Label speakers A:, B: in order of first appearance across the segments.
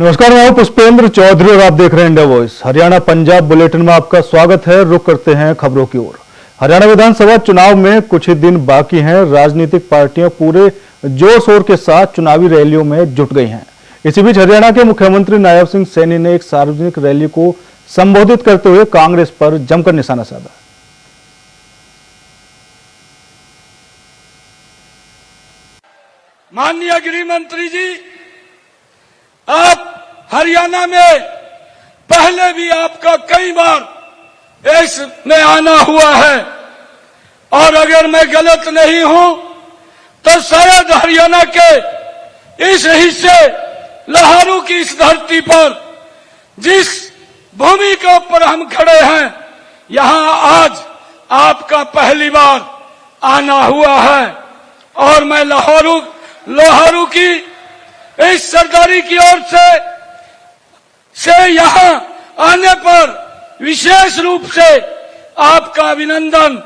A: नमस्कार, मैं हूं पुष्पेंद्र चौधरी और आप देख रहे हैं India voice. Haryana Punjab bulletin में आपका स्वागत है। रुक करते हैं खबरों की ओर। हरियाणा विधानसभा चुनाव में कुछ ही दिन बाकी हैं। राजनीतिक पार्टियां पूरे जोर शोर के साथ चुनावी रैलियों में जुट गई हैं। इसी बीच हरियाणा के मुख्यमंत्री नायब सिंह सैनी ने एक सार्वजनिक रैली को संबोधित करते हुए कांग्रेस पर जमकर निशाना साधा।
B: माननीय गृह मंत्री जी, आप हरियाणा में पहले भी आपका कई बार इसमें आना हुआ है और अगर मैं गलत नहीं हूं तो शायद हरियाणा के इस हिस्से लहारू की इस धरती पर जिस भूमि के ऊपर हम खड़े हैं, यहां आज आपका पहली बार आना हुआ है और मैं लोहारू की इस सरदारी की ओर से यहां आने पर विशेष रूप से आपका अभिनंदन,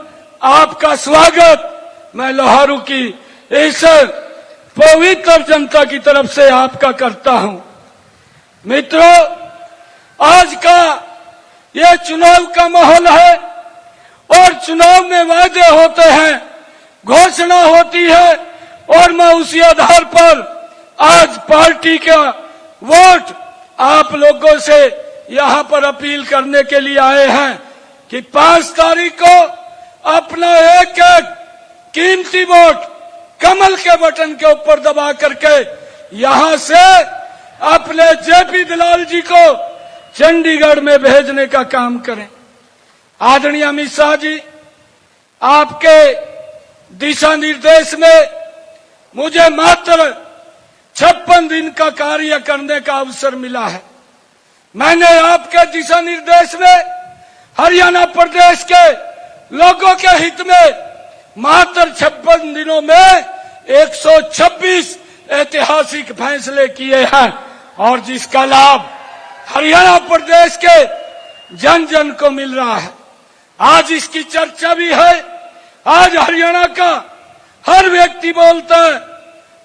B: आपका स्वागत मैं लोहारू की इस पवित्र जनता की तरफ से आपका करता हूं। मित्रों, आज का यह चुनाव का माहौल है और चुनाव में वादे होते हैं, घोषणा होती है और मैं उसी आधार पर आज पार्टी का वोट आप लोगों से यहां पर अपील करने के लिए आए हैं कि 5 तारीख को अपना एक एक कीमती वोट कमल के बटन के ऊपर दबा करके यहां से अपने जेपी दलाल जी को चंडीगढ़ में भेजने का काम करें। आदरणीय अमित शाह जी, आपके दिशा निर्देश में मुझे मात्र 56 दिन का कार्य करने का अवसर मिला है। मैंने आपके दिशा निर्देश में हरियाणा प्रदेश के लोगों के हित में मात्र 56 दिनों में 126 ऐतिहासिक फैसले किए हैं और जिसका लाभ हरियाणा प्रदेश के जन जन को मिल रहा है। आज इसकी चर्चा भी है। आज हरियाणा का हर व्यक्ति बोलता है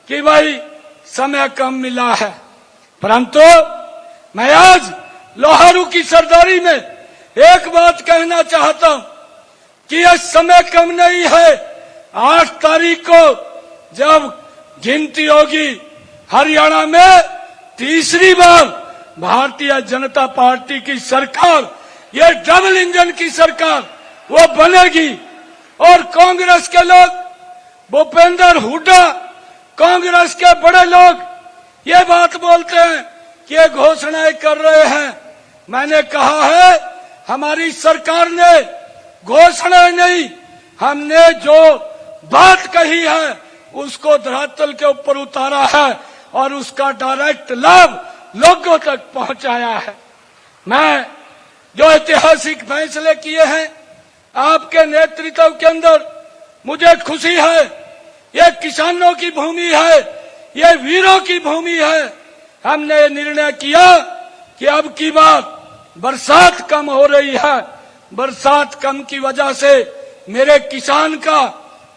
B: कि भाई समय कम मिला है, परंतु मैं आज लोहारू की सरदारी में एक बात कहना चाहता हूं कि यह समय कम नहीं है। 8 तारीख को जब गिनती होगी, हरियाणा में तीसरी बार भारतीय जनता पार्टी की सरकार, यह डबल इंजन की सरकार वो बनेगी और कांग्रेस के लोग, भूपेंद्र हुड्डा, कांग्रेस के बड़े लोग ये बात बोलते हैं कि ये घोषणाएं कर रहे हैं। मैंने कहा है, हमारी सरकार ने घोषणाएं नहीं, हमने जो बात कही है उसको धरातल के ऊपर उतारा है और उसका डायरेक्ट लाभ लोगों तक पहुंचाया है। मैं जो ऐतिहासिक फैसले किए हैं आपके नेतृत्व के अंदर, मुझे खुशी है। ये किसानों की भूमि है, ये वीरों की भूमि है। हमने निर्णय किया कि अब की बार बरसात कम हो रही है, बरसात कम की वजह से मेरे किसान का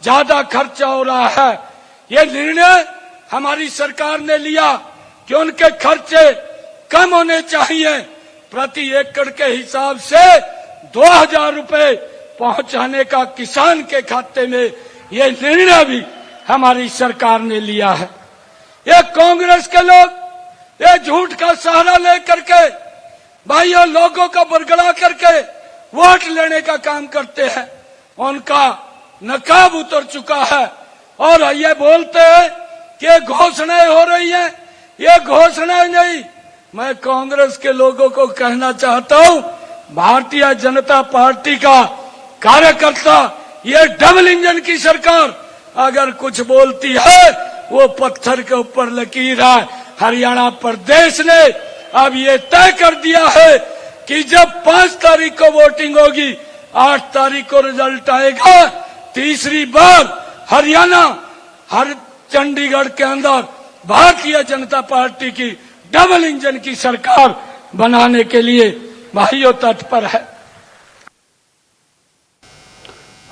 B: ज्यादा खर्चा हो रहा है। ये निर्णय हमारी सरकार ने लिया कि उनके खर्चे कम होने चाहिए। प्रति एकड़ के हिसाब से 2000 रुपए पहुंचाने का किसान के खाते में ये निर्णय भी हमारी सरकार ने लिया है। ये कांग्रेस के लोग ये झूठ का सहारा लेकर के भाइयों लोगों को बरगला करके वोट लेने का काम करते हैं। उनका नकाब उतर चुका है और ये बोलते हैं कि घोषणाएं हो रही हैं। ये घोषणाएं नहीं, मैं कांग्रेस के लोगों को कहना चाहता हूं, भारतीय जनता पार्टी का कार्यकर्ता, ये डबल इंजन की सरकार अगर कुछ बोलती है वो पत्थर के ऊपर लकीर है। हरियाणा प्रदेश ने अब ये तय कर दिया है कि जब 5 तारीख को वोटिंग होगी, 8 तारीख को रिजल्ट आएगा, तीसरी बार हरियाणा हर चंडीगढ़ के अंदर भारतीय जनता पार्टी की डबल इंजन की सरकार बनाने के लिए भाइयों तत्पर है।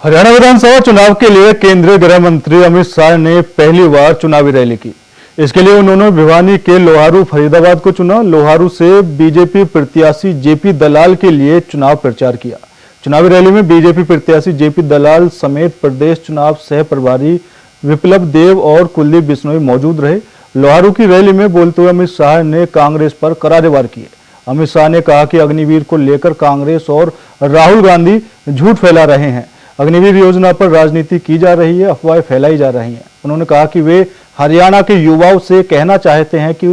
A: हरियाणा विधानसभा चुनाव के लिए केंद्रीय गृह मंत्री अमित शाह ने पहली बार चुनावी रैली की। इसके लिए उन्होंने भिवानी के लोहारू फरीदाबाद को चुना। लोहारू से बीजेपी प्रत्याशी जेपी दलाल के लिए चुनाव प्रचार किया। चुनावी रैली में बीजेपी प्रत्याशी जेपी दलाल समेत प्रदेश चुनाव सह प्रभारी विप्लव देव और कुलदीप बिश्नोई मौजूद रहे। लोहारू की रैली में बोलते हुए अमित शाह ने कांग्रेस पर करारे वार किए। अमित शाह ने कहा कि अग्निवीर को लेकर कांग्रेस और राहुल गांधी झूठ फैला रहे हैं। अग्निवीर योजना पर राजनीति की जा रही है, अफवाहें फैलाई जा रही हैं। उन्होंने कहा कि वे हरियाणा के युवाओं से कहना चाहते हैं कि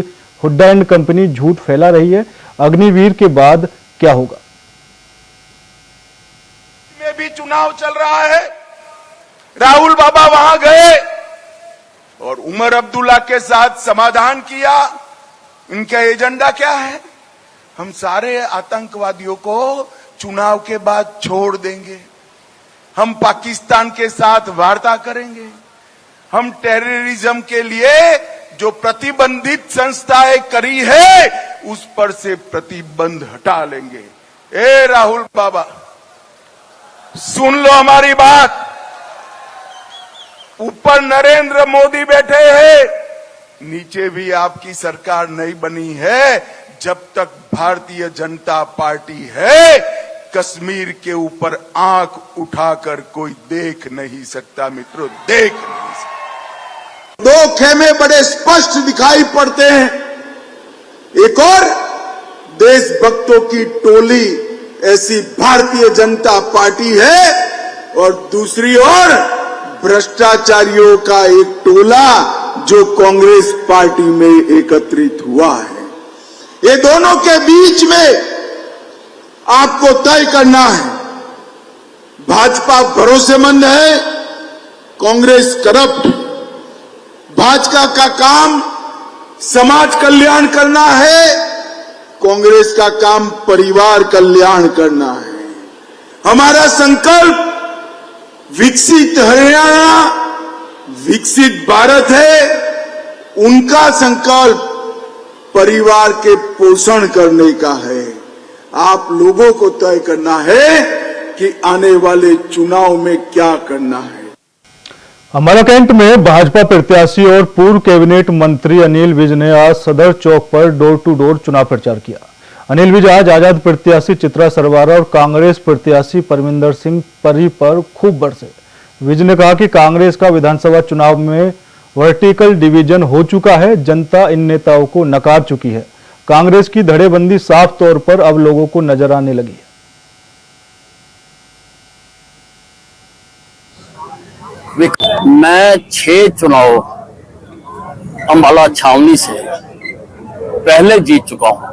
A: हुड्डा एंड कंपनी झूठ फैला रही है। अग्निवीर के बाद क्या होगा?
C: में भी चुनाव चल रहा है। राहुल बाबा वहां गए और उमर अब्दुल्ला के साथ समाधान किया। इनका एजेंडा क्या है? हम सारे आतंकवादियों को चुनाव के बाद छोड़ देंगे। हम पाकिस्तान के साथ वार्ता करेंगे। हम टेररिज्म के लिए जो प्रतिबंधित संस्थाएं करी है उस पर से प्रतिबंध हटा लेंगे। ए राहुल बाबा, सुन लो हमारी बात। ऊपर नरेंद्र मोदी बैठे हैं, नीचे भी आपकी सरकार नहीं बनी है। जब तक भारतीय जनता पार्टी है, कश्मीर के ऊपर आंख उठाकर कोई देख नहीं सकता मित्रों, देख नहीं सकता। दो खेमे बड़े स्पष्ट दिखाई पड़ते हैं। एक और देशभक्तों की टोली ऐसी भारतीय जनता पार्टी है और दूसरी ओर भ्रष्टाचारियों का एक टोला जो कांग्रेस पार्टी में एकत्रित हुआ है। ये दोनों के बीच में आपको तय करना है। भाजपा भरोसेमंद है, कांग्रेस करप्ट। भाजपा का काम समाज कल्याण करना है, कांग्रेस का काम परिवार कल्याण करना है। हमारा संकल्प विकसित हरियाणा, विकसित भारत है। उनका संकल्प परिवार के पोषण करने का है। आप लोगों को तय करना है कि आने वाले चुनाव में क्या करना है।
A: अम्बाला कैंट में भाजपा प्रत्याशी और पूर्व कैबिनेट मंत्री अनिल विज ने आज सदर चौक पर डोर टू डोर चुनाव प्रचार किया। अनिल विज आज आजाद प्रत्याशी चित्रा सरवारा और कांग्रेस प्रत्याशी परमिंदर सिंह परी पर खूब बरसे। विज ने कहा कि कांग्रेस का विधानसभा चुनाव में वर्टिकल डिवीजन हो चुका है। जनता इन नेताओं को नकार चुकी है। कांग्रेस की धड़ेबंदी साफ तौर पर अब लोगों को नजर आने लगी है।
D: मैं 6 चुनाव अम्बाला छावनी से पहले जीत चुका हूं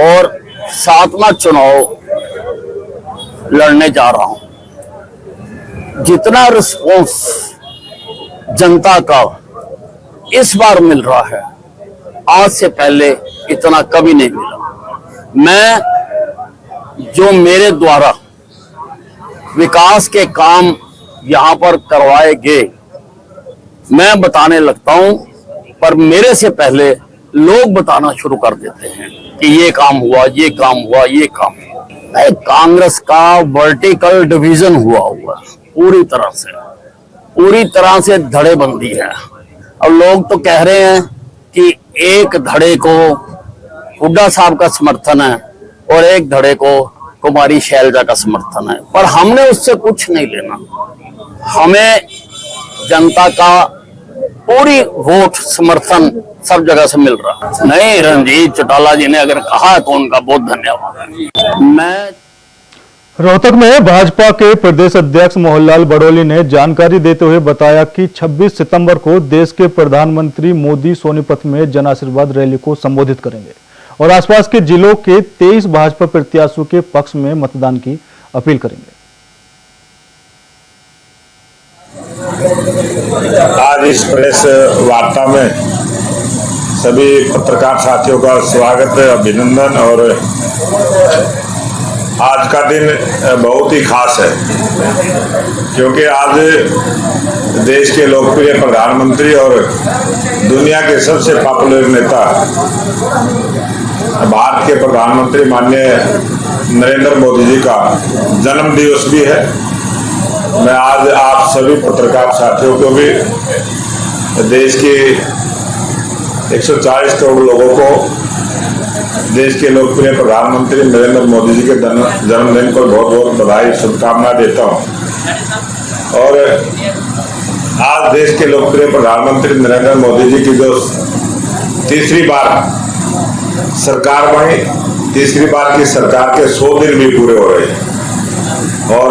D: और 7वां चुनाव लड़ने जा रहा हूं। जितना रिस्पॉन्स जनता का इस बार मिल रहा है, आज से पहले इतना कभी नहीं मिला। मैं जो मेरे द्वारा विकास के काम यहां पर करवाए गए, मैं बताने लगता हूं, पर मेरे से पहले लोग बताना शुरू कर देते हैं कि ये काम हुआ, ये काम हुआ, ये काम हुआ। कांग्रेस का वर्टिकल डिवीजन हुआ पूरी तरह से धड़ेबंदी है। अब लोग तो कह रहे हैं कि एक धड़े को हुड्डा साहब का समर्थन है और एक धड़े को कुमारी शैलजा का समर्थन है, पर हमने उससे कुछ नहीं लेना। हमें जनता का पूरी वोट समर्थन सब जगह से मिल रहा है। नहीं, रणजीत चौटाला जी ने अगर कहा तो उनका बहुत धन्यवाद। मैं
A: रोहतक में भाजपा के प्रदेश अध्यक्ष मोहनलाल बड़ोली ने जानकारी देते हुए बताया कि 26 सितंबर को देश के प्रधानमंत्री मोदी सोनीपत में जन आशीर्वाद रैली को संबोधित करेंगे और आसपास के जिलों के 23 भाजपा प्रत्याशियों के पक्ष में मतदान की अपील करेंगे।
E: आज इस प्रेस वार्ता में सभी पत्रकार साथियों का स्वागत है, अभिनंदन। और आज का दिन बहुत ही खास है क्योंकि आज देश के लोकप्रिय प्रधानमंत्री और दुनिया के सबसे पॉपुलर नेता भारत के प्रधानमंत्री माननीय नरेंद्र मोदी जी का जन्म दिवस भी है। मैं आज आप सभी पत्रकार साथियों को भी देश के 140 करोड़ लोगों को देश के लोकप्रिय प्रधानमंत्री नरेंद्र मोदी जी के जन्मदिन पर बहुत बहुत बधाई शुभकामनाएं देता हूं। और आज देश के लोकप्रिय प्रधानमंत्री नरेंद्र मोदी जी की जो तीसरी बार सरकार बनी, तीसरी बार की सरकार के 100 दिन भी पूरे हो रहे हैं। और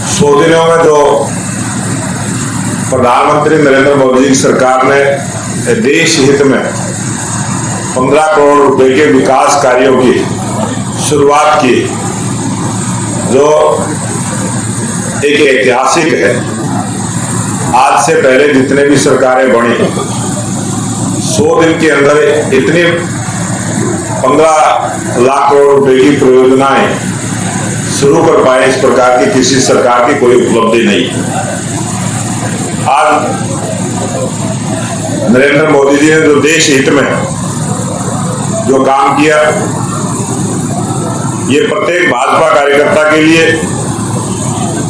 E: 100 दिनों में जो प्रधानमंत्री नरेंद्र मोदी जी की सरकार ने देश हित में 15 करोड़ रुपए के विकास कार्यों की शुरुआत की, जो एक ऐतिहासिक है। आज से पहले जितने भी सरकारें बनी 100 दिन के अंदर इतनी 15 लाख करोड़ रुपए की परियोजनाएं शुरू कर पाए, इस प्रकार की किसी सरकार की कोई उपलब्धि नहीं। आज नरेंद्र मोदी जी ने जो देश हित में जो काम किया, ये प्रत्येक भाजपा कार्यकर्ता के लिए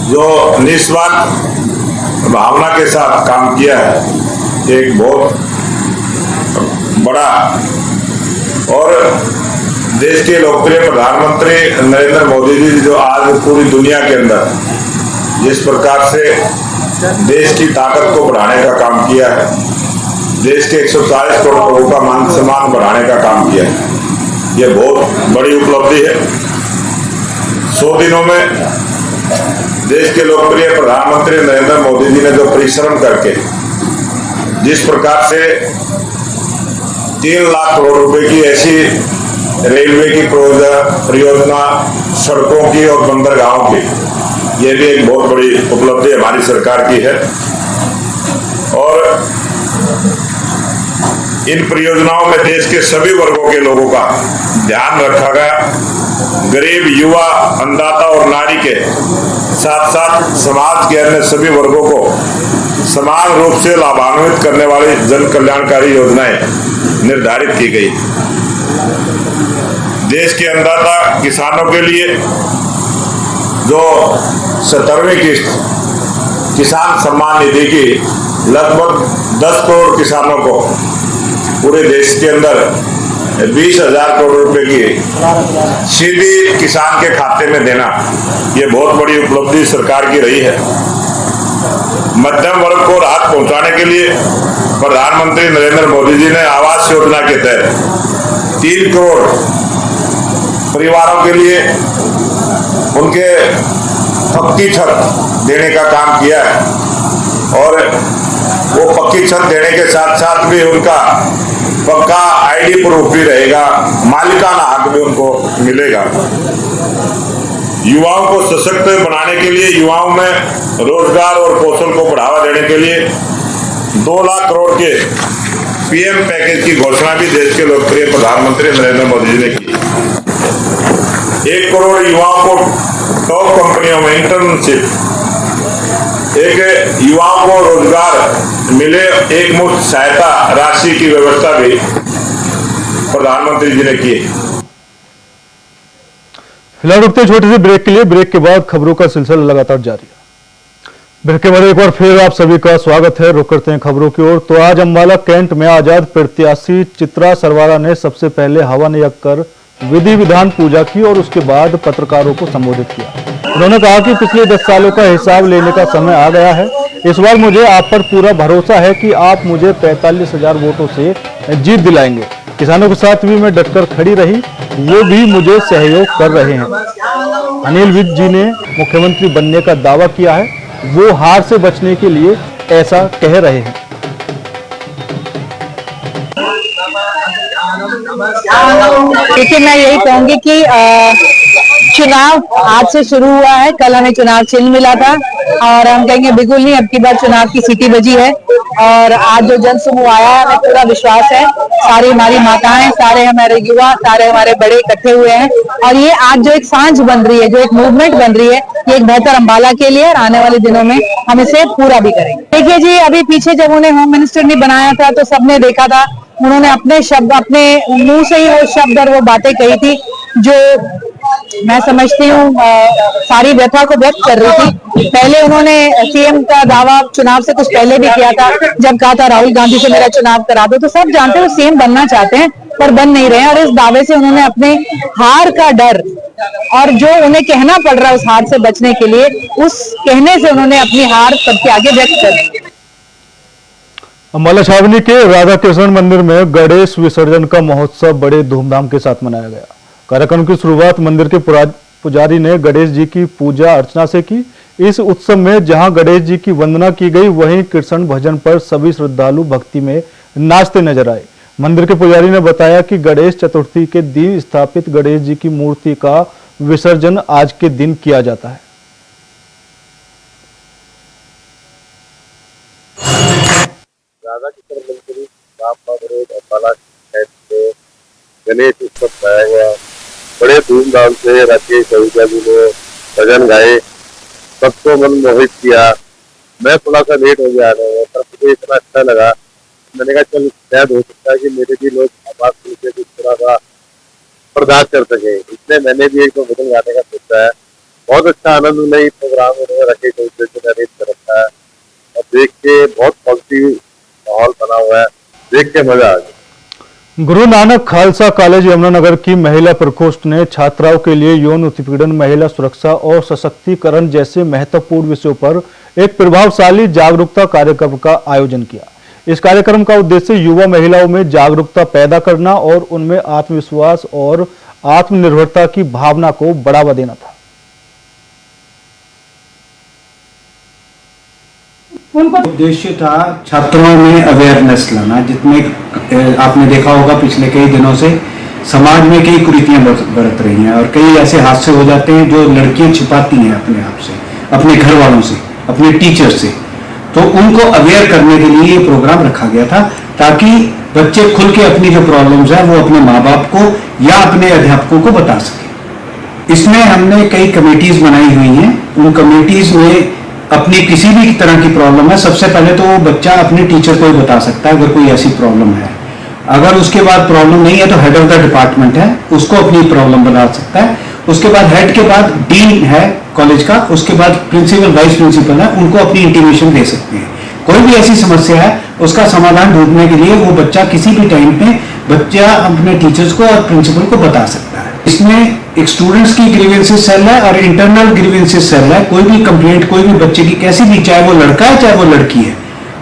E: जो निस्वार्थ भावना के साथ काम किया है, एक बहुत बड़ा। और देश के लोकप्रिय प्रधानमंत्री नरेंद्र मोदी जी जो आज पूरी दुनिया के अंदर जिस प्रकार से देश की ताकत को बढ़ाने का काम किया है, देश के 140 करोड़ लोगों का मान सम्मान बढ़ाने का काम किया है, ये बहुत बड़ी उपलब्धि है। 100 दिनों में देश के लोकप्रिय प्रधानमंत्री नरेंद्र मोदी जी ने जो परिश्रम करके जिस प्रकार से 3 लाख करोड़ रुपए की ऐसी रेलवे की परियोजना, सड़कों की और बंदरगाहों की, ये भी एक बहुत बड़ी उपलब्धि हमारी सरकार की है। और इन परियोजनाओं में देश के सभी वर्गों के लोगों का ध्यान रखा गया। गरीब, युवा, अन्नदाता और नारी के साथ साथ समाज के अन्य सभी वर्गों को समान रूप से लाभान्वित करने वाली जन कल्याणकारी योजनाएं निर्धारित की गई। देश के अन्नदाता किसानों के लिए जो 17वीं किस्त किसान सम्मान निधि की लगभग 10 करोड़ किसानों को पूरे देश के अंदर 20,000 करोड़ रुपए की सीधी किसान के खाते में देना, ये बहुत बड़ी उपलब्धि सरकार की रही है। मध्यम वर्ग को राहत पहुंचाने के लिए प्रधानमंत्री नरेंद्र मोदी जी ने आवास योजना के तहत 3 करोड़ परिवारों के लिए उनके पक्की छत देने का काम किया है। और वो पक्की छत देने के साथ साथ भी उनका पक्का आईडी प्रूफ भी रहेगा, मालिकाना हक भी उनको मिलेगा। युवाओं को सशक्त बनाने के लिए, युवाओं में रोजगार और कौशल को बढ़ावा देने के लिए 2 लाख करोड़ के पीएम पैकेज की घोषणा भी देश के लोकप्रिय प्रधानमंत्री नरेंद्र मोदी जी ने की। 1 करोड़ युवाओं को टॉप कंपनियों में इंटर्नशिप, एक युवाओं को रोजगार मिले, एक मुफ्त सहायता राशि की व्यवस्था भी प्रधानमंत्री जी ने की।
A: फिलहाल रुकते छोटे से ब्रेक के लिए। ब्रेक के बाद खबरों का सिलसिला लगातार जारी है। ब्रेक के बाद एक बार फिर आप सभी का स्वागत है। रुक करते हैं खबरों की ओर। तो आज अम्बाला कैंट में आजाद प्रत्याशी चित्रा सरवारा ने सबसे पहले हवन यज्ञ कर विधि विधान पूजा की और उसके बाद पत्रकारों को संबोधित किया। उन्होंने कहा कि पिछले 10 सालों का हिसाब लेने का समय आ गया है। इस बार मुझे आप पर पूरा भरोसा है कि आप मुझे 45,000 वोटों से जीत दिलाएंगे। किसानों के साथ भी मैं डटकर खड़ी रही, वो भी मुझे सहयोग कर रहे हैं। अनिल विज जी ने मुख्यमंत्री बनने का दावा किया है, वो हार से बचने के लिए ऐसा कह रहे हैं।
F: देखिए, मैं यही कहूंगी कि चुनाव आज से शुरू हुआ है। कल हमें चुनाव चिन्ह मिला था और हम कहेंगे बिल्कुल नहीं, अब की बार चुनाव की सीटी बजी है। और आज जो जन समूह आया है, हमें पूरा विश्वास है, सारी हमारी माताएं, सारे हमारे युवा, सारे हमारे बड़े इकट्ठे हुए हैं। और ये आज जो एक सांझ बन रही है, जो एक मूवमेंट बन रही है, ये एक बेहतर अम्बाला के लिए और आने वाले दिनों में हम इसे पूरा भी करेंगे। देखिए जी, अभी पीछे जब उन्हें होम मिनिस्टर नहीं बनाया था तो सबने देखा था, उन्होंने अपने शब्द, अपने मुंह से ही वो शब्द और वो बातें कही थी जो मैं समझती हूँ सारी व्यथा को व्यक्त कर रही थी। पहले उन्होंने सीएम का दावा चुनाव से कुछ पहले भी किया था, जब कहा था राहुल गांधी से मेरा चुनाव करा दो। तो सब जानते हैं वो सीएम बनना चाहते हैं पर बन नहीं रहे हैं, और इस दावे से उन्होंने अपने हार का डर और जो उन्हें कहना पड़ रहा है उस हार से बचने के लिए, उस कहने से उन्होंने अपनी हार सबके आगे व्यक्त कर दी।
A: अम्बाला छावनी के राधा कृष्ण मंदिर में गणेश विसर्जन का महोत्सव बड़े धूमधाम के साथ मनाया गया। कार्यक्रम की शुरुआत मंदिर के पुजारी ने गणेश जी की पूजा अर्चना से की। इस उत्सव में जहां गणेश जी की वंदना की गई, वहीं कृष्ण भजन पर सभी श्रद्धालु भक्ति में नाचते नजर आए। मंदिर के पुजारी ने बताया कि गणेश चतुर्थी के दिन स्थापित गणेश जी की मूर्ति का विसर्जन आज के दिन किया जाता है।
G: राधा कृष्ण मंदिर अम्बाला में गणेश उत्सव मनाया गया। बड़े धूमधाम से राकेश आहूजा जी ने भजन गाए, सबको मन मोहित किया। मैं थोड़ा सा लेट हो गया आने में, पर मुझे इतना अच्छा लगा, मैंने कहा चल शायद हो सकता है कि मेरे भी लोग आवाज सुन के कुछ थोड़ा सा बर्दाश्त कर सके, इसलिए मैंने भी एक दो भजन गाने का सोचा है। बहुत अच्छा आनंद प्रोग्राम उन्होंने राकेश आहूजा जी ने अरेंज कर रखा है और देख के बहुत पॉजिटिव माहौल बना हुआ है, देख के मजा आ गया।
A: गुरु नानक खालसा कॉलेज यमुनानगर की महिला प्रकोष्ठ ने छात्राओं के लिए यौन उत्पीड़न, महिला सुरक्षा और सशक्तिकरण जैसे महत्वपूर्ण विषयों पर एक प्रभावशाली जागरूकता कार्यक्रम का आयोजन किया। इस कार्यक्रम का उद्देश्य युवा महिलाओं में जागरूकता पैदा करना और उनमें आत्मविश्वास और आत्मनिर्भरता की भावना को बढ़ावा देना था।
H: उद्देश्य था छात्रों में अवेयरनेस लाना, जितने आपने देखा होगा पिछले कई दिनों से समाज में कई कुरीतियां बरत रही हैं और कई ऐसे हादसे हो जाते हैं जो लड़कियां छिपाती हैं अपने आप से, अपने घर वालों से, अपने टीचर से। तो उनको अवेयर करने के लिए ये प्रोग्राम रखा गया था ताकि बच्चे खुल के अपनी जो प्रॉब्लम्स है वो अपने माँ बाप को या अपने अध्यापकों को बता सके। इसमें हमने कई कमेटीज बनाई हुई हैं। उन कमेटीज में अपनी किसी भी तरह की प्रॉब्लम है, सबसे पहले तो वो बच्चा अपने टीचर को ही बता सकता है अगर कोई ऐसी प्रॉब्लम है। अगर उसके बाद प्रॉब्लम नहीं है तो हेड ऑफ द डिपार्टमेंट है, उसको अपनी प्रॉब्लम बता सकता है। उसके बाद हेड के बाद डीन है कॉलेज का, उसके बाद प्रिंसिपल, वाइस प्रिंसिपल है, उनको अपनी इंटीमेशन दे सकते हैं। कोई भी ऐसी समस्या है उसका समाधान ढूंढने के लिए वो बच्चा किसी भी टाइम पे बच्चा अपने टीचर्स को और प्रिंसिपल को बता सकता है। इसमें एक स्टूडेंट्स की ग्रीवेंसेस सेल है और इंटरनल ग्रीवेंसेस सेल है। कोई भी कंप्लेंट कोई भी बच्चे की कैसी भी, चाहे वो लड़का है चाहे वो लड़की है,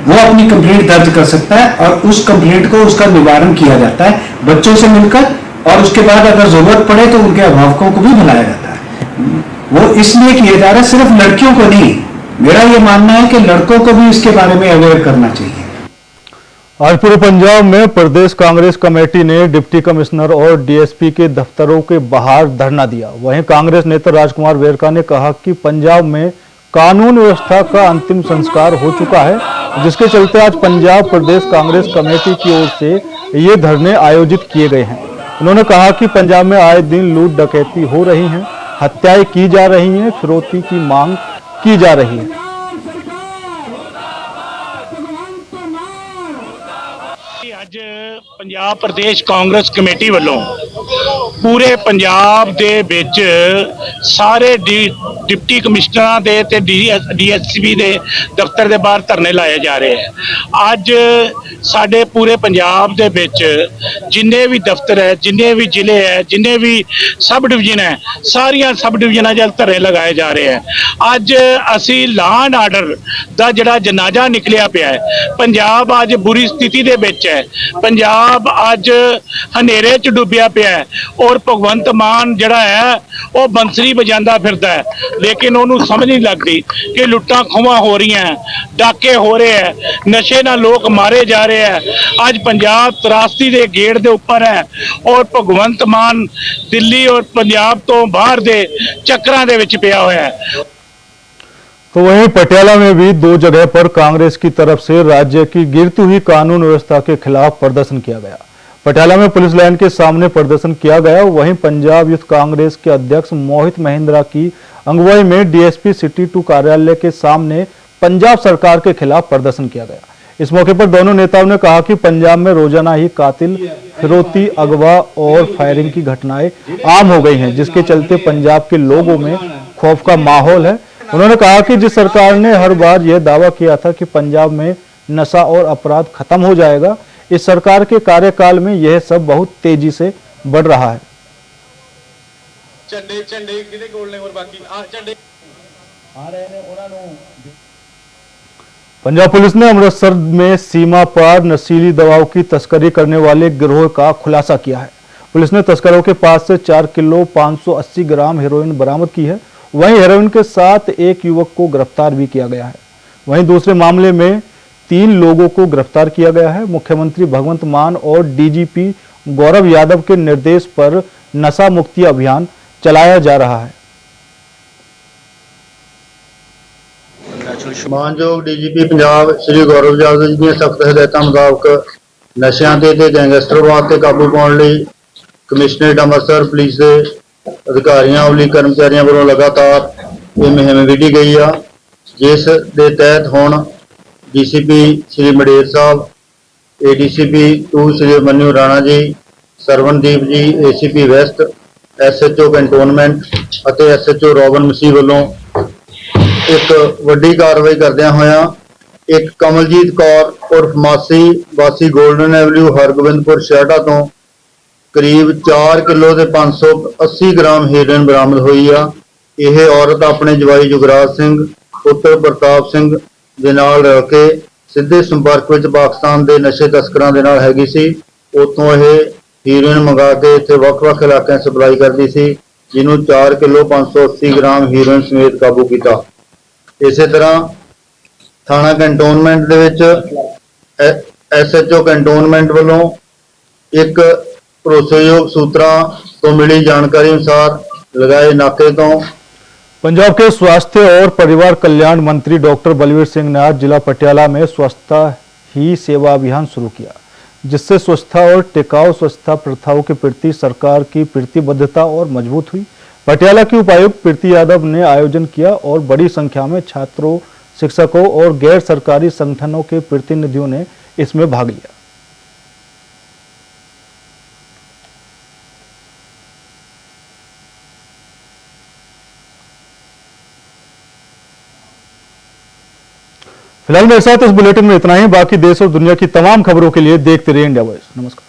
H: वो अपनी कंप्लेंट दर्ज कर सकता है और उस कंप्लेंट को उसका निवारण किया जाता है बच्चों से मिलकर, और उसके बाद अगर जरूरत पड़े तो उनके अभिभावकों को भी बुलाया जाता है। वो इसलिए किया जा रहा है, सिर्फ लड़कियों को नहीं। मेरा ये मानना है कि लड़कों को भी इसके बारे में अवेयर करना चाहिए।
A: आज पूरे पंजाब में प्रदेश कांग्रेस कमेटी ने डिप्टी कमिश्नर और डीएसपी के दफ्तरों के बाहर धरना दिया। वहीं कांग्रेस नेता राजकुमार वेरका ने कहा कि पंजाब में कानून व्यवस्था का अंतिम संस्कार हो चुका है, जिसके चलते आज पंजाब प्रदेश कांग्रेस कमेटी की ओर से ये धरने आयोजित किए गए हैं। उन्होंने कहा कि पंजाब में आए दिन लूट डकैती हो रही हैं, हत्याएं की जा रही हैं, फिरौती की मांग की जा रही है।
I: ਅੱਜ ਪੰਜਾਬ ਪ੍ਰਦੇਸ਼ ਕਾਂਗਰਸ ਕਮੇਟੀ ਵੱਲੋਂ ਪੂਰੇ ਪੰਜਾਬ ਦੇ ਵਿੱਚ ਸਾਰੇ ਡਿਪਟੀ ਕਮਿਸ਼ਨਰਾਂ ਦੇ ਤੇ ਡੀਐਸਪੀ ਦੇ ਦਫ਼ਤਰ ਦੇ ਬਾਹਰ ਧਰਨੇ ਲਾਏ ਜਾ ਰਹੇ ਹੈ। ਅੱਜ ਸਾਡੇ ਪੂਰੇ ਪੰਜਾਬ ਦੇ ਵਿੱਚ ਜਿੰਨੇ ਵੀ ਦਫ਼ਤਰ ਹੈ, ਜਿੰਨੇ ਵੀ ਜ਼ਿਲ੍ਹੇ ਹੈ, ਜਿੰਨੇ ਵੀ ਸਬ ਡਿਵੀਜ਼ਨ ਹੈ, ਸਾਰੀਆਂ ਸਬ ਡਿਵੀਜ਼ਨਾਂ 'ਚ ਧਰਨੇ ਲਗਾਏ ਜਾ ਰਹੇ ਹੈ। ਅੱਜ ਅਸੀਂ ਲਾਅ ਐਂਡ ਆਰਡਰ ਦਾ ਜਿਹੜਾ ਜਨਾਜ਼ਾ ਨਿਕਲਿਆ ਪਿਆ ਹੈ, ਪੰਜਾਬ ਅੱਜ ਬੁਰੀ ਸਥਿਤੀ ਦੇ ਵਿੱਚ ਹੈ। ਪੰਜਾਬ ਅੱਜ ਹਨੇਰੇ 'ਚ ਡੁੱਬਿਆ ਪਿਆ ਹੈ ਔਰ ਭਗਵੰਤ ਮਾਨ ਜਿਹੜਾ ਹੈ ਉਹ ਬੰਸਰੀ ਵਜਾਉਂਦਾ ਫਿਰਦਾ ਹੈ, ਲੇਕਿਨ ਉਹਨੂੰ ਸਮਝ ਨਹੀਂ ਲੱਗਦੀ ਕਿ ਲੁੱਟਾਂ ਖੋਹਾਂ ਹੋ ਰਹੀਆਂ, ਡਾਕੇ ਹੋ ਰਹੇ ਹੈ, ਨਸ਼ੇ ਨਾਲ ਲੋਕ ਮਾਰੇ ਜਾ ਰਹੇ ਹੈ। ਅੱਜ ਪੰਜਾਬ ਤਰਾਸਦੀ ਦੇ ਗੇੜ ਦੇ ਉੱਪਰ ਹੈ ਔਰ ਭਗਵੰਤ ਮਾਨ ਦਿੱਲੀ ਔਰ ਪੰਜਾਬ ਤੋਂ ਬਾਹਰ ਦੇ ਚੱਕਰਾਂ ਦੇ ਵਿੱਚ ਪਿਆ ਹੋਇਆ ਹੈ।
A: तो वहीं पटियाला में भी दो जगह पर कांग्रेस की तरफ से राज्य की गिरती हुई कानून व्यवस्था के खिलाफ प्रदर्शन किया गया। पटियाला में पुलिस लाइन के सामने प्रदर्शन किया गया। वहीं पंजाब यूथ कांग्रेस के अध्यक्ष मोहित महिंद्रा की अगुवाई में डीएसपी सिटी 2 कार्यालय के सामने पंजाब सरकार के खिलाफ प्रदर्शन किया गया। इस मौके पर दोनों नेताओं ने कहा कि पंजाब में रोजाना ही कातिल, फिरौती, अगवा और फायरिंग की घटनाएं आम हो गई हैं, जिसके चलते पंजाब के लोगों में खौफ का माहौल है। उन्होंने कहा कि जिस सरकार ने हर बार यह दावा किया था कि पंजाब में नशा और अपराध खत्म हो जाएगा, इस सरकार के कार्यकाल में यह सब बहुत तेजी से बढ़ रहा है। पंजाब पुलिस ने अमृतसर में सीमा पार नशीली दवाओं की तस्करी करने वाले गिरोह का खुलासा किया है। पुलिस ने तस्करों के पास से 4 किलो 580 ग्राम हेरोइन बरामद की है। वहीं हेरोइन के साथ एक युवक को गिरफ्तार भी किया गया है। वहीं दूसरे मामले में 3 लोगों को गिरफ्तार किया गया है। मुख्यमंत्री भगवंत मान और डीजीपी गौरव यादव के निर्देश पर नशा मुक्ति अभियान चलाया जा रहा है।
J: मानयोग डीजीपी पंजाब श्री गौरव यादव जी ਦੀਆਂ सख्त ਹਦਾਇਤਾਂ ਮੁਤਾਬਕ ਨਸ਼ਿਆਂ ਤੇ ਗੈਂਗਸਟਰਵਾਦ ਤੇ ਕਾਬੂ ਪਾਉਣ ਲਈ ਕਮਿਸ਼ਨਰੇਟ ਅੰਮ੍ਰਿਤਸਰ ਪੁਲਿਸ ਦੇ ਅਧਿਕਾਰੀਆਂ ਵੱਲੋਂ ਕਰਮਚਾਰੀਆਂ ਵੱਲੋਂ ਲਗਾਤਾਰ ਇਹ ਮੁਹਿੰਮ ਵਿੱਢੀ ਗਈ ਆ, ਜਿਸ ਦੇ ਤਹਿਤ ਹੁਣ ਡੀਸੀਪੀ श्री मडेर साहब, एडीसीपी 2 श्री मन्नू राणा जी, सरवणदीप जी, एसीपी वैस्ट, एसएचओ कैंटोनमेंट ਅਤੇ एसएचओ रॉबन मसीह ਵੱਲੋਂ एक वड्डी कार्रवाई करदियां होया एक कमलजीत कौर उर्फ मासी वासी गोल्डन एवेन्यू हरगोबिंदपुर शहडा तो करीब 4 किलो ते 580 ग्राम हेरोइन बरामद हुई आ। यह औरत अपने जवाई जुगराज सिंह पुत्र प्रताप सिंह दे नाल रल के सीधे संपर्क विच पाकिस्तान के नशे तस्करां दे नाल हैगी सी। उत्तों यह हीरोइन मंगा के इत्थे वख-वख इलाकिਆਂ सप्लाई करदी सी, जिन्हों 4 किलो 580 ग्राम हीरोइन समेत काबू किया। इसे तरह थाना कैंटोनमेंट दे विच एसएचओ कैंटोनमेंट वालों एक भरोसेयोग सूत्रों तो मिली जानकारी अनुसार लगाए नाके तो
A: पंजाब के स्वास्थ्य और परिवार कल्याण मंत्री डॉक्टर बलवीर सिंह ने आज जिला पटियाला में स्वच्छता ही सेवा अभियान शुरू किया, जिससे स्वच्छता और टिकाऊ स्वच्छता प्रथाओं के प्रति सरकार की प्रतिबद्धता और मजबूत हुई। पटियाला की उपायुक्त प्रीति यादव ने आयोजन किया और बड़ी संख्या में छात्रों, शिक्षकों और गैर सरकारी संगठनों के प्रतिनिधियों ने इसमें भाग लिया। फिलहाल मेरे साथ इस बुलेटिन में इतना ही। बाकी देश और दुनिया की तमाम खबरों के लिए देखते रहिए इंडिया वॉइस। नमस्कार।